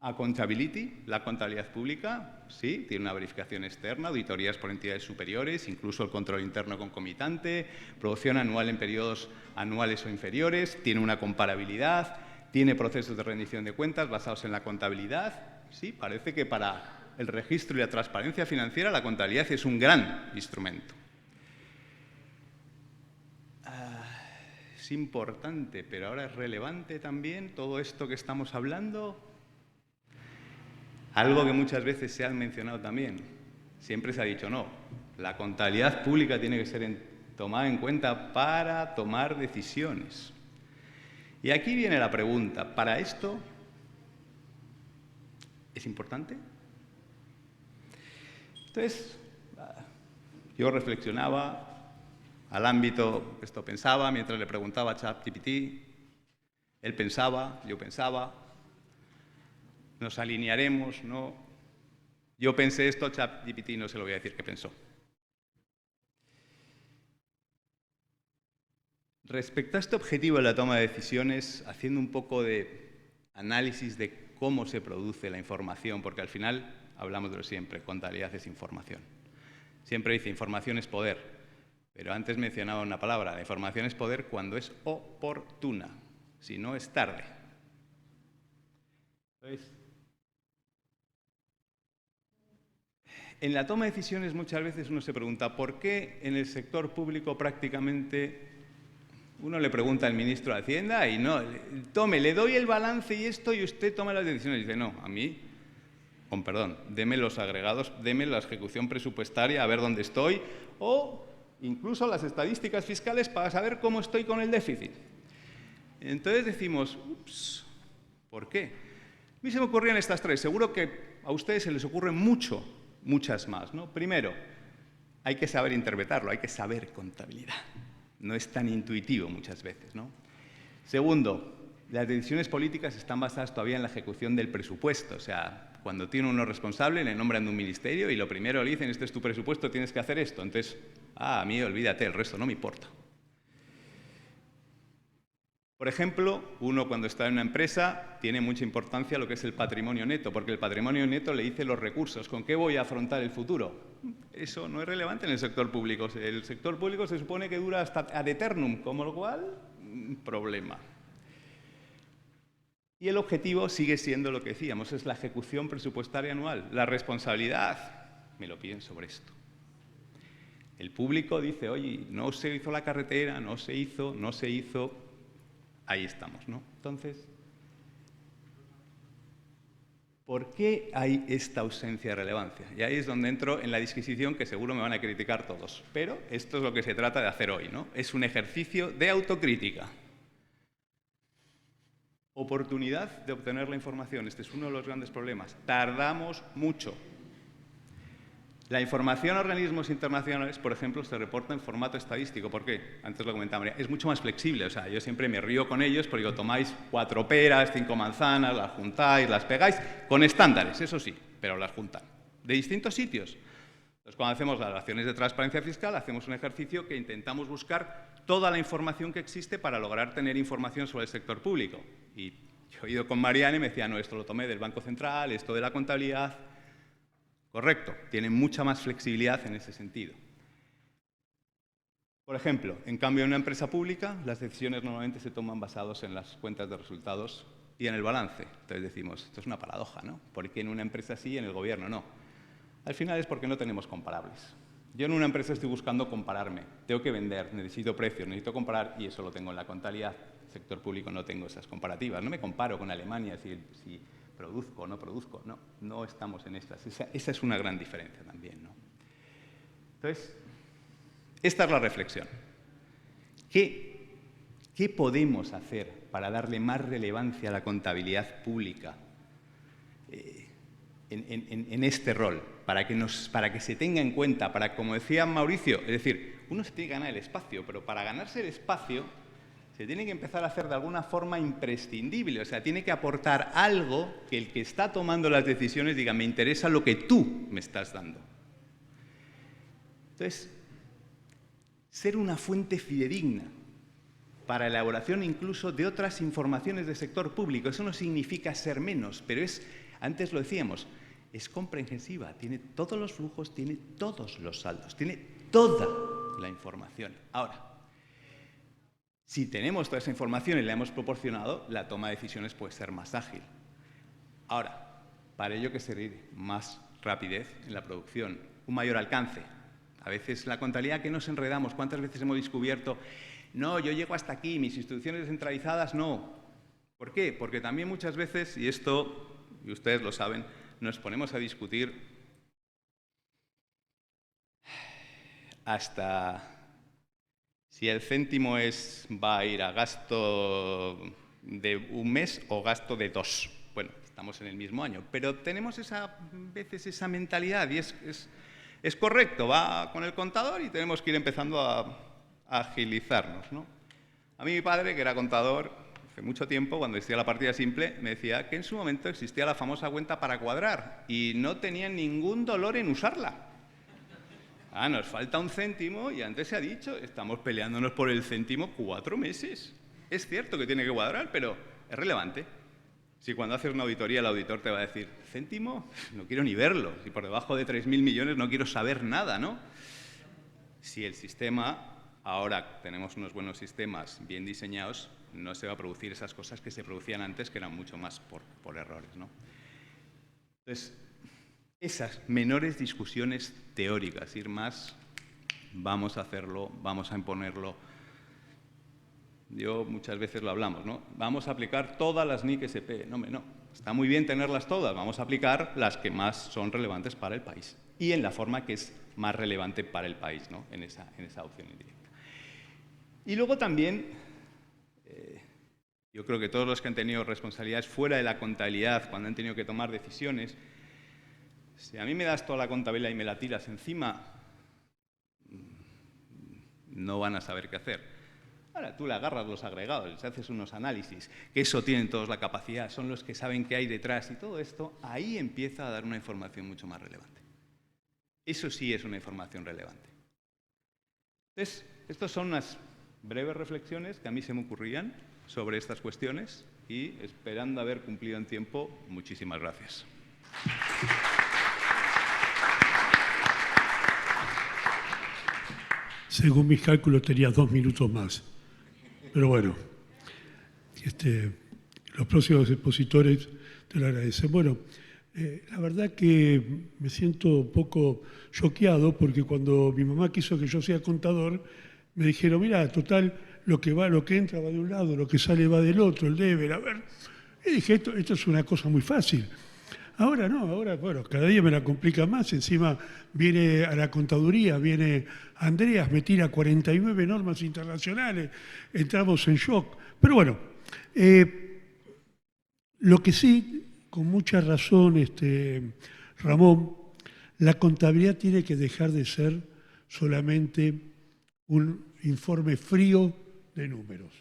accountability, la contabilidad pública? Sí, tiene una verificación externa, auditorías por entidades superiores, incluso el control interno concomitante, producción anual en periodos anuales o inferiores, tiene una comparabilidad, tiene procesos de rendición de cuentas basados en la contabilidad. Sí, parece que para el registro y la transparencia financiera la contabilidad es un gran instrumento. Es importante, pero ahora es relevante también todo esto que estamos hablando. Algo que muchas veces se ha mencionado también. Siempre se ha dicho, no, la contabilidad pública tiene que ser tomada en cuenta para tomar decisiones. Y aquí viene la pregunta, ¿para esto es importante? Entonces, yo reflexionaba al ámbito, esto pensaba, mientras le preguntaba a ChatGPT, él pensaba, yo pensaba, nos alinearemos, ¿no? Yo pensé esto, ChatGPT no se lo voy a decir qué pensó. Respecto a este objetivo de la toma de decisiones, haciendo un poco de análisis de cómo se produce la información, porque al final hablamos de lo siempre, contabilidad es información. Siempre dice, información es poder. Pero antes mencionaba una palabra, la información es poder cuando es oportuna, si no es tarde. Entonces, en la toma de decisiones muchas veces uno se pregunta, ¿por qué en el sector público prácticamente uno le pregunta al ministro de Hacienda y no, tome, le doy el balance y esto y usted toma las decisiones? Y dice, no, a mí, con perdón, deme los agregados, deme la ejecución presupuestaria, a ver dónde estoy, o incluso las estadísticas fiscales para saber cómo estoy con el déficit. Entonces decimos, ups, ¿por qué? A mí se me ocurrían estas tres, seguro que a ustedes se les ocurren muchas más, ¿no? Primero, hay que saber interpretarlo, hay que saber contabilidad. No es tan intuitivo muchas veces, ¿no? Segundo, las decisiones políticas están basadas todavía en la ejecución del presupuesto, o sea, cuando tiene uno responsable le nombran de un ministerio y lo primero le dicen, este es tu presupuesto, tienes que hacer esto. Entonces, a mí olvídate, el resto no me importa. Por ejemplo, uno cuando está en una empresa tiene mucha importancia lo que es el patrimonio neto, porque el patrimonio neto le dice los recursos, ¿con qué voy a afrontar el futuro? Eso no es relevante en el sector público. El sector público se supone que dura hasta ad eternum, con lo cual, problema. Y el objetivo sigue siendo lo que decíamos, es la ejecución presupuestaria anual. La responsabilidad, me lo piden sobre esto. El público dice, oye, no se hizo la carretera, no se hizo, ahí estamos, ¿no? Entonces, ¿por qué hay esta ausencia de relevancia? Y ahí es donde entro en la disquisición que seguro me van a criticar todos. Pero esto es lo que se trata de hacer hoy, ¿no? Es un ejercicio de autocrítica. Oportunidad de obtener la información. Este es uno de los grandes problemas. Tardamos mucho. La información a organismos internacionales, por ejemplo, se reporta en formato estadístico. ¿Por qué? Antes lo comentaba María. Es mucho más flexible. O sea, yo siempre me río con ellos porque digo, tomáis 4 peras, 5 manzanas, las juntáis, las pegáis, con estándares, eso sí, pero las juntan. De distintos sitios. Entonces, cuando hacemos las acciones de transparencia fiscal, hacemos un ejercicio que intentamos buscar toda la información que existe para lograr tener información sobre el sector público. Y yo he ido con Mariana y me decía, no, esto lo tomé del Banco Central, esto de la contabilidad. Correcto, tiene mucha más flexibilidad en ese sentido. Por ejemplo, en cambio, en una empresa pública, las decisiones normalmente se toman basadas en las cuentas de resultados y en el balance. Entonces decimos, esto es una paradoja, ¿no? ¿Por qué en una empresa sí y en el gobierno no? Al final es porque no tenemos comparables. Yo en una empresa estoy buscando compararme. Tengo que vender, necesito precios, necesito comparar y eso lo tengo en la contabilidad. En el sector público no tengo esas comparativas. No me comparo con Alemania si produzco o no produzco. No, no estamos en estas. Esa es una gran diferencia también, ¿no? Entonces, esta es la reflexión. ¿Qué podemos hacer para darle más relevancia a la contabilidad pública en este rol? Para que se tenga en cuenta, como decía Mauricio, es decir, uno se tiene que ganar el espacio, pero para ganarse el espacio se tiene que empezar a hacer de alguna forma imprescindible, o sea, tiene que aportar algo que el que está tomando las decisiones diga, me interesa lo que tú me estás dando. Entonces, ser una fuente fidedigna para elaboración incluso de otras informaciones del sector público, eso no significa ser menos, pero antes lo decíamos, es comprensiva, tiene todos los flujos, tiene todos los saldos, tiene toda la información. Ahora, si tenemos toda esa información y la hemos proporcionado, la toma de decisiones puede ser más ágil. Ahora, para ello hay que seguir más rapidez en la producción, un mayor alcance. A veces la contabilidad que nos enredamos, ¿cuántas veces hemos descubierto? No, yo llego hasta aquí, mis instituciones descentralizadas no. ¿Por qué? Porque también muchas veces, y esto, y ustedes lo saben, nos ponemos a discutir hasta si el céntimo va a ir a gasto de un mes o gasto de 2. Bueno, estamos en el mismo año, pero tenemos a veces esa mentalidad y es correcto, va con el contador y tenemos que ir empezando a agilizarnos, ¿no? A mí mi padre, que era contador, hace mucho tiempo, cuando existía la partida simple, me decía que en su momento existía la famosa cuenta para cuadrar y no tenía ningún dolor en usarla. Nos falta un céntimo y antes se ha dicho, estamos peleándonos por el céntimo 4 meses. Es cierto que tiene que cuadrar, pero es relevante. Si cuando haces una auditoría el auditor te va a decir, céntimo, no quiero ni verlo. Si por debajo de 3.000 millones no quiero saber nada, ¿no? Si el sistema, ahora tenemos unos buenos sistemas bien diseñados, no se va a producir esas cosas que se producían antes, que eran mucho más por errores, ¿no? Entonces, esas menores discusiones teóricas, ir más, vamos a hacerlo, vamos a imponerlo. Yo muchas veces lo hablamos, ¿no? Vamos a aplicar todas las NIC SP. No, está muy bien tenerlas todas, vamos a aplicar las que más son relevantes para el país y en la forma que es más relevante para el país, ¿no? En esa opción indirecta. Y luego también, yo creo que todos los que han tenido responsabilidades fuera de la contabilidad, cuando han tenido que tomar decisiones, si a mí me das toda la contabilidad y me la tiras encima, no van a saber qué hacer. Ahora tú le agarras los agregados, les haces unos análisis, que eso tienen todos la capacidad, son los que saben qué hay detrás y todo esto, ahí empieza a dar una información mucho más relevante. Eso sí es una información relevante. Entonces, estas son unas breves reflexiones que a mí se me ocurrían sobre estas cuestiones y, esperando haber cumplido en tiempo, muchísimas gracias. Según mis cálculos tenía 2 minutos más. Pero bueno, los próximos expositores te lo agradecen. Bueno, la verdad que me siento un poco choqueado porque cuando mi mamá quiso que yo sea contador, me dijeron, mira, total, lo que entra va de un lado, lo que sale va del otro, el deber, a ver. Y dije, esto es una cosa muy fácil. Ahora no, bueno, cada día me la complica más. Encima viene a la contaduría, viene Andreas, me tira 49 normas internacionales, entramos en shock. Pero bueno, Lo que sí, con mucha razón, Ramón, la contabilidad tiene que dejar de ser solamente un informe frío de números.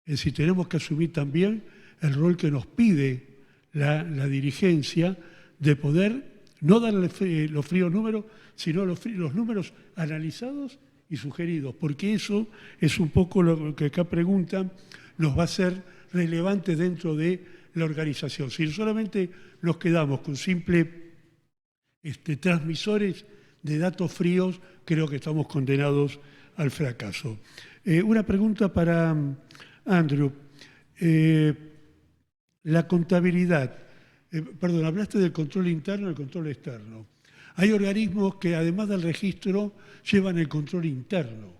Es decir, tenemos que asumir también el rol que nos pide la dirigencia de poder no darle los fríos números, sino los números analizados y sugeridos, porque eso es un poco lo que acá preguntan, nos va a ser relevante dentro de la organización. Si solamente nos quedamos con simples transmisores de datos fríos, creo que estamos condenados al fracaso. Una pregunta para Andrew. La contabilidad, perdón, hablaste del control interno y el control externo. Hay organismos que además del registro llevan el control interno.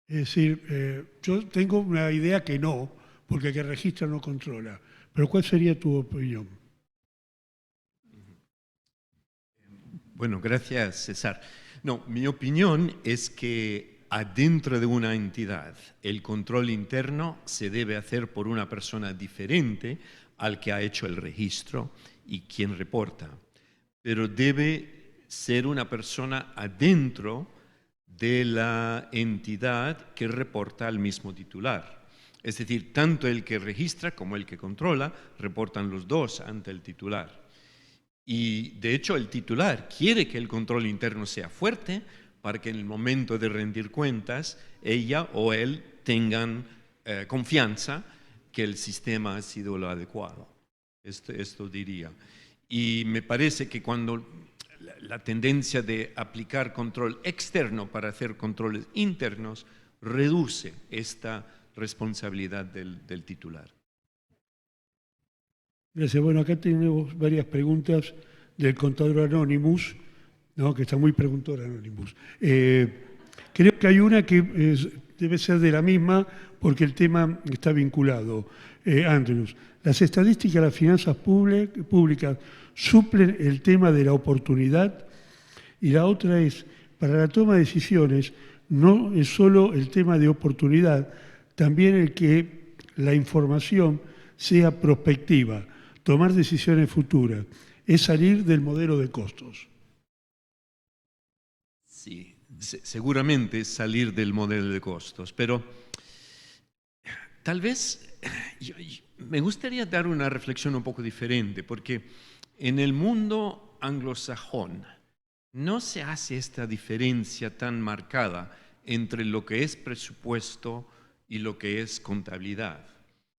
Es decir, yo tengo una idea que no, porque el que registra no controla. Pero ¿cuál sería tu opinión? Bueno, gracias, César. No, mi opinión es que adentro de una entidad el control interno se debe hacer por una persona diferente al que ha hecho el registro y quien reporta. Pero debe ser una persona adentro de la entidad que reporta al mismo titular. Es decir, tanto el que registra como el que controla reportan los dos ante el titular. Y de hecho el titular quiere que el control interno sea fuerte para que en el momento de rendir cuentas ella o él tengan confianza que el sistema ha sido lo adecuado. Esto diría. Y me parece que cuando la tendencia de aplicar control externo para hacer controles internos reduce esta responsabilidad del titular. Gracias. Bueno, acá tenemos varias preguntas del contador Anonymous, ¿no? Que está muy preguntor Anonymous. Creo que hay una que debe ser de la misma porque el tema está vinculado. Andrews, las estadísticas de las finanzas públicas suplen el tema de la oportunidad, y la otra es, para la toma de decisiones, no es solo el tema de oportunidad, también el que la información sea prospectiva, tomar decisiones futuras, es salir del modelo de costos. Sí, seguramente es salir del modelo de costos, pero tal vez me gustaría dar una reflexión un poco diferente, porque en el mundo anglosajón no se hace esta diferencia tan marcada entre lo que es presupuesto y lo que es contabilidad.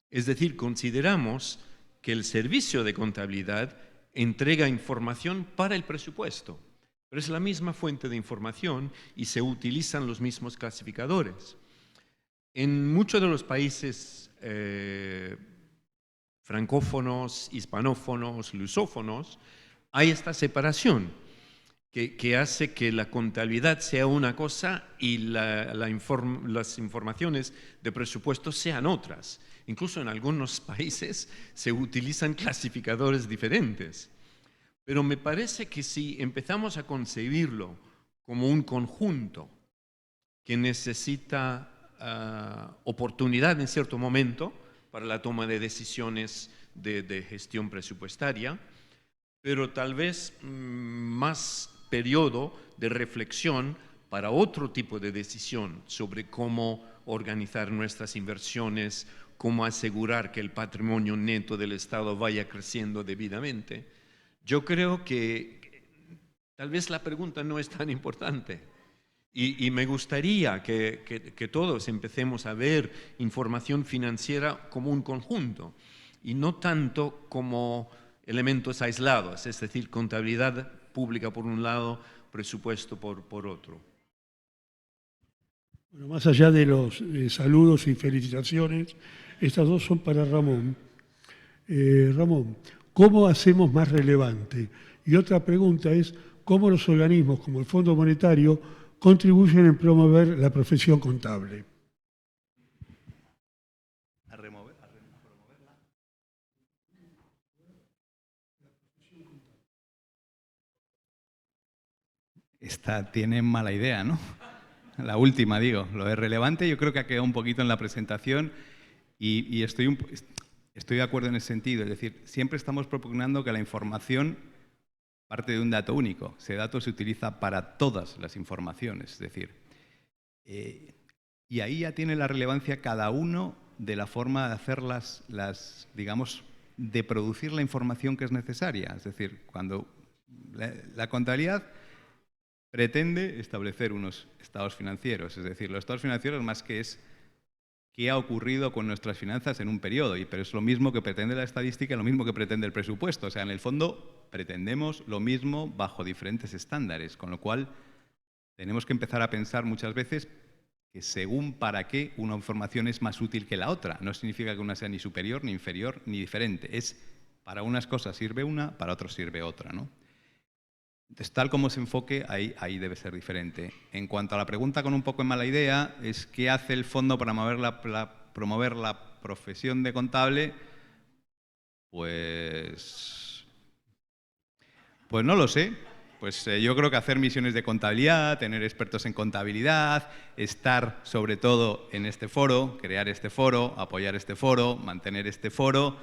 Es decir, consideramos que el servicio de contabilidad entrega información para el presupuesto, pero es la misma fuente de información y se utilizan los mismos clasificadores. En muchos de los países francófonos, hispanófonos, lusófonos, hay esta separación que hace que la contabilidad sea una cosa y las informaciones de presupuesto sean otras. Incluso en algunos países se utilizan clasificadores diferentes. Pero me parece que si empezamos a concebirlo como un conjunto que necesita oportunidad en cierto momento para la toma de decisiones de gestión presupuestaria, pero tal vez más periodo de reflexión para otro tipo de decisión sobre cómo organizar nuestras inversiones, cómo asegurar que el patrimonio neto del Estado vaya creciendo debidamente. Yo creo que tal vez la pregunta no es tan importante y me gustaría que todos empecemos a ver información financiera como un conjunto y no tanto como elementos aislados, es decir, contabilidad pública por un lado, presupuesto por otro. Bueno, más allá de los saludos y felicitaciones, estas dos son para Ramón. Ramón, ¿cómo hacemos más relevante? Y otra pregunta es, ¿cómo los organismos como el Fondo Monetario contribuyen en promover la profesión contable? Esta tiene mala idea, ¿no? La última, digo. Lo de relevante yo creo que ha quedado un poquito en la presentación y estoy estoy de acuerdo en ese sentido. Es decir, siempre estamos propugnando que la información parte de un dato único. Ese dato se utiliza para todas las informaciones. Es decir, y ahí ya tiene la relevancia cada uno de la forma de hacer digamos, de producir la información que es necesaria. Es decir, cuando la contabilidad pretende establecer unos estados financieros. Es decir, los estados financieros más que es qué ha ocurrido con nuestras finanzas en un periodo, pero es lo mismo que pretende la estadística, lo mismo que pretende el presupuesto. O sea, en el fondo pretendemos lo mismo bajo diferentes estándares, con lo cual tenemos que empezar a pensar muchas veces que según para qué una información es más útil que la otra. No significa que una sea ni superior, ni inferior, ni diferente. Es para unas cosas sirve una, para otros sirve otra, ¿no? Entonces, tal como se enfoque, ahí debe ser diferente. En cuanto a la pregunta con un poco en mala idea, es ¿qué hace el fondo para promover la profesión de contable? Pues no lo sé. Pues yo creo que hacer misiones de contabilidad, tener expertos en contabilidad, estar sobre todo en este foro, crear este foro, apoyar este foro, mantener este foro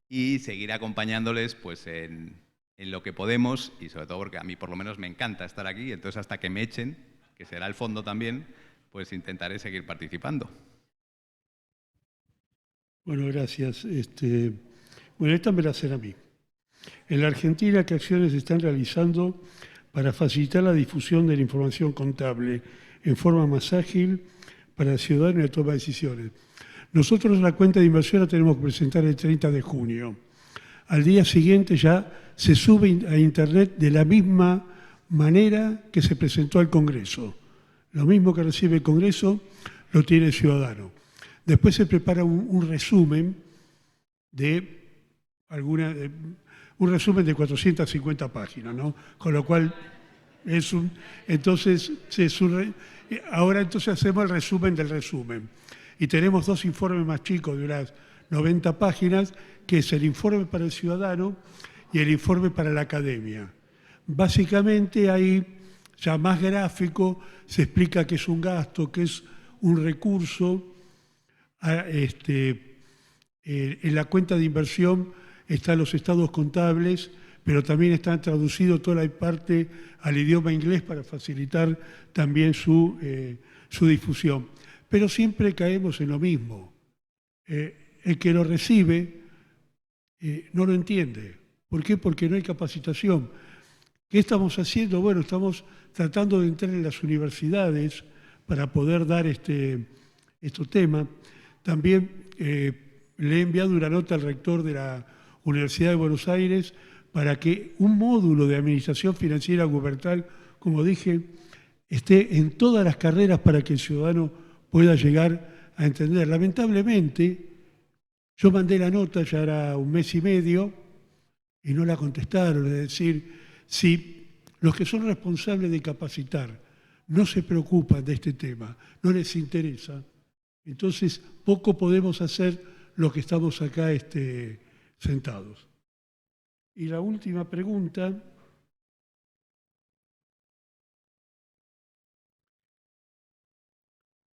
y seguir acompañándoles pues en lo que podemos, y sobre todo porque a mí por lo menos me encanta estar aquí, entonces hasta que me echen, que será el fondo también, pues intentaré seguir participando. Bueno, gracias. Bueno, esta me la hacen a mí. En la Argentina, ¿qué acciones se están realizando para facilitar la difusión de la información contable en forma más ágil para el ciudadano y la toma de decisiones? Nosotros la cuenta de inversión la tenemos que presentar el 30 de junio. Al día siguiente ya se sube a Internet de la misma manera que se presentó al Congreso. Lo mismo que recibe el Congreso lo tiene el ciudadano. Después se prepara un resumen de un resumen de 450 páginas, ¿no? Con lo cual ahora hacemos el resumen del resumen. Y tenemos dos informes más chicos de unas 90 páginas, que es el informe para el ciudadano y el informe para la academia. Básicamente ahí, ya más gráfico, se explica qué es un gasto, qué es un recurso. En la cuenta de inversión están los estados contables, pero también están traducidos toda la parte al idioma inglés para facilitar también su difusión. Pero siempre caemos en lo mismo. El que lo recibe no lo entiende. ¿Por qué? Porque no hay capacitación. ¿Qué estamos haciendo? Bueno, estamos tratando de entrar en las universidades para poder dar estos temas. También le he enviado una nota al rector de la Universidad de Buenos Aires para que un módulo de administración financiera gubernamental, como dije, esté en todas las carreras para que el ciudadano pueda llegar a entender. Lamentablemente, yo mandé la nota, ya era un mes y medio, y no la contestaron. Es decir, si los que son responsables de capacitar no se preocupan de este tema, no les interesa, entonces poco podemos hacer los que estamos acá sentados. Y la última pregunta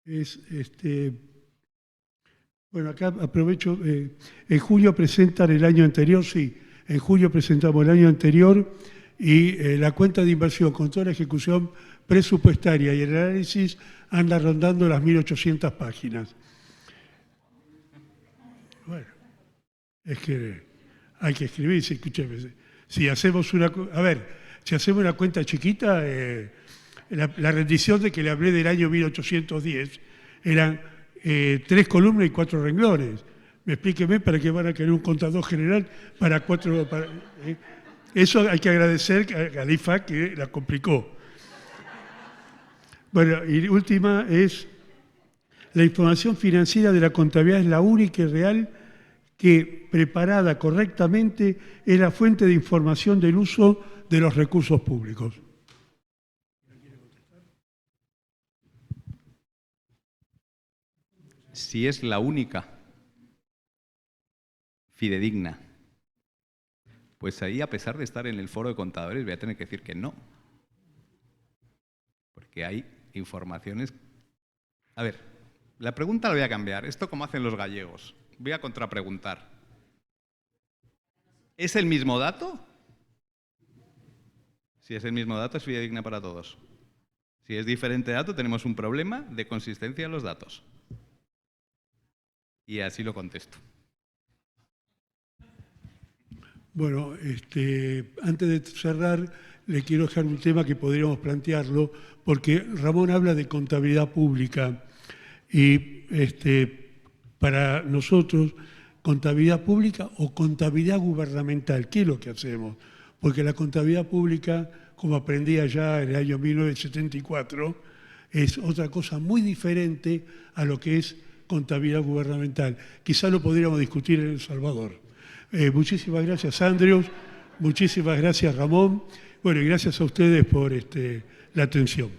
es, bueno, acá aprovecho, en julio presentan el año anterior, sí, en julio presentamos el año anterior y la cuenta de inversión con toda la ejecución presupuestaria y el análisis anda rondando las 1.800 páginas. Bueno, es que hay que escribir, escúcheme. Si hacemos una cuenta chiquita, la rendición de que le hablé del año 1810 eran 3 columnas y 4 renglones. Explíqueme para qué van a querer un contador general para 4... Eso hay que agradecer al IFAC que la complicó. Bueno, y última es, la información financiera de la contabilidad es la única y real que, preparada correctamente, es la fuente de información del uso de los recursos públicos. Si es la única fidedigna, pues ahí, a pesar de estar en el foro de contadores, voy a tener que decir que no. Porque hay informaciones... A ver, la pregunta la voy a cambiar. Esto como hacen los gallegos. Voy a contrapreguntar. ¿Es el mismo dato? Si es el mismo dato, es fidedigna para todos. Si es diferente dato, tenemos un problema de consistencia en los datos. Y así lo contesto. Bueno, antes de cerrar, le quiero dejar un tema que podríamos plantearlo, porque Ramón habla de contabilidad pública y para nosotros, contabilidad pública o contabilidad gubernamental, ¿qué es lo que hacemos? Porque la contabilidad pública, como aprendí allá en el año 1974, es otra cosa muy diferente a lo que es contabilidad gubernamental. Quizá lo podríamos discutir en El Salvador. Muchísimas gracias, Andrews. Muchísimas gracias, Ramón. Bueno, y gracias a ustedes por la atención.